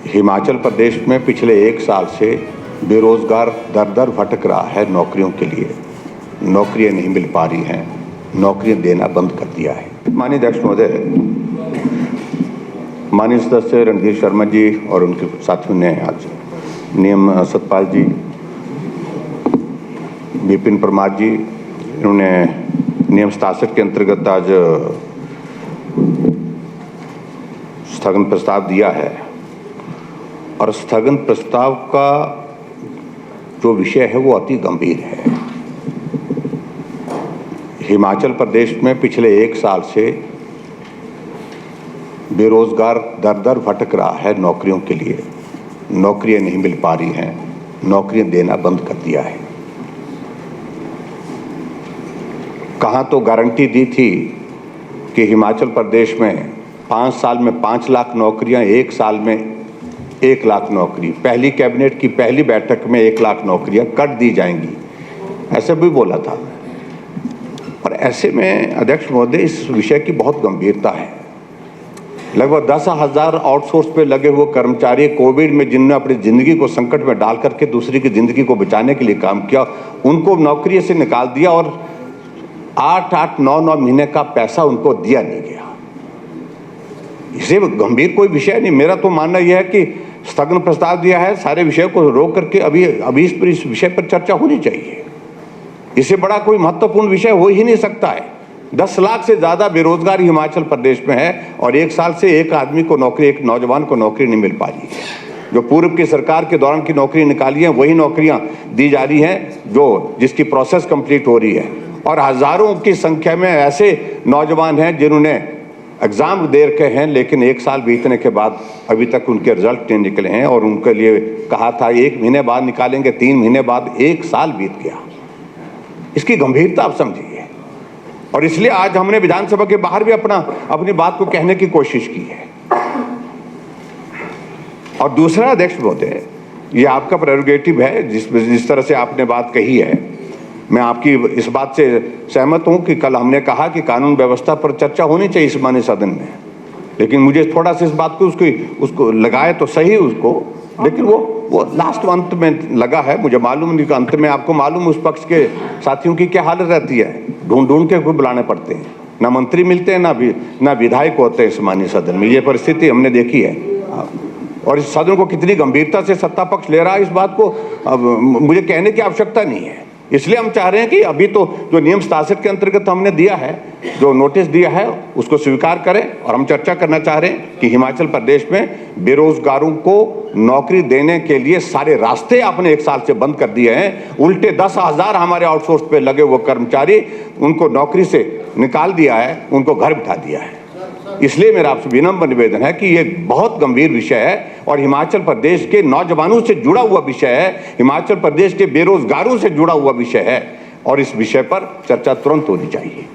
हिमाचल प्रदेश में पिछले 1 साल से बेरोजगार दर दर भटक रहा है नौकरियों के लिए। नौकरियां नहीं मिल पा रही हैं, नौकरियां देना बंद कर दिया है। माननीय अध्यक्ष महोदय, माननीय सदस्य रणधीर शर्मा जी और उनके साथियों ने आज नियम सतपाल जी, विपिन परमार जी, इन्होंने नियम 67 के अंतर्गत आज स्थगन प्रस्ताव दिया है। और स्थगन प्रस्ताव का जो विषय है वो अति गंभीर है। हिमाचल प्रदेश में पिछले 1 साल से बेरोजगार दर दर भटक रहा है नौकरियों के लिए। नौकरियां नहीं मिल पा रही हैं, नौकरियां देना बंद कर दिया है। कहाँ तो गारंटी दी थी कि हिमाचल प्रदेश में 5 साल में 5 लाख नौकरियां, 1 साल में 1 लाख नौकरी, पहली कैबिनेट की पहली बैठक में 1 लाख नौकरियां कट दी जाएंगी, ऐसे भी बोला था। और ऐसे में अध्यक्ष महोदय, इस विषय की बहुत गंभीरता है। लगभग 10,000 आउटसोर्स पे लगे हुए कर्मचारी कोविड में जिन्होंने अपनी ज़िंदगी को संकट में डाल करके दूसरी की ज़िंदगी को बचाने के लिए काम किया, उनको नौकरी से निकाल दिया और 8-8, 9-9 महीने का पैसा उनको दिया नहीं गया। इसे गंभीर कोई विषय नहीं। मेरा तो मानना यह है कि स्थगन प्रस्ताव दिया है, सारे विषय को रोक करके अभी इस विषय पर चर्चा होनी चाहिए। इससे बड़ा कोई महत्वपूर्ण विषय हो ही नहीं सकता है। 10 लाख से ज़्यादा बेरोजगार हिमाचल प्रदेश में है और 1 साल से एक आदमी को नौकरी, एक नौजवान को नौकरी नहीं मिल पा रही है। जो पूर्व की सरकार के दौरान की नौकरी निकाली है वही नौकरियां दी जा रही हैं जिसकी प्रोसेस कंप्लीट हो रही है। और हज़ारों की संख्या में ऐसे नौजवान हैं जिन्होंने एग्ज़ाम दे रखे हैं, लेकिन 1 साल बीतने के बाद अभी तक उनके रिजल्ट नहीं निकले हैं। और उनके लिए कहा था 1 महीने बाद निकालेंगे, 3 महीने बाद, 1 साल बीत गया। इसकी गंभीरता आप समझिए। और इसलिए आज हमने विधानसभा के बाहर भी अपनी बात को कहने की कोशिश की है। और दूसरा अध्यक्ष महोदय, ये आपका प्रेरोगेटिव है, जिस तरह से आपने बात कही है, मैं आपकी इस बात से सहमत हूं कि कल हमने कहा कि कानून व्यवस्था पर चर्चा होनी चाहिए इस माननीय सदन में। लेकिन मुझे थोड़ा सा इस बात को उसको लगाए तो सही उसको, लेकिन वो लास्ट अंत में लगा है। मुझे मालूम नहीं कि अंत में आपको मालूम उस पक्ष के साथियों की क्या हालत रहती है। ढूंढ के कोई बुलाने पड़ते हैं, ना मंत्री मिलते हैं, ना विधायक होते हैं इस माननीय सदन में। ये परिस्थिति हमने देखी है। और इस सदन को कितनी गंभीरता से सत्ता पक्ष ले रहा है, इस बात को मुझे कहने की आवश्यकता नहीं है। इसलिए हम चाह रहे हैं कि अभी तो जो नियम 67 के अंतर्गत हमने दिया है, जो नोटिस दिया है, उसको स्वीकार करें। और हम चर्चा करना चाह रहे हैं कि हिमाचल प्रदेश में बेरोजगारों को नौकरी देने के लिए सारे रास्ते आपने 1 साल से बंद कर दिए हैं। उल्टे 10,000 हमारे आउटसोर्स पे लगे हुए कर्मचारी, उनको नौकरी से निकाल दिया है, उनको घर बिठा दिया है। इसलिए मेरा आपसे विनम्र निवेदन है कि ये बहुत गंभीर विषय है और हिमाचल प्रदेश के नौजवानों से जुड़ा हुआ विषय है, हिमाचल प्रदेश के बेरोजगारों से जुड़ा हुआ विषय है। और इस विषय पर चर्चा तुरंत होनी चाहिए।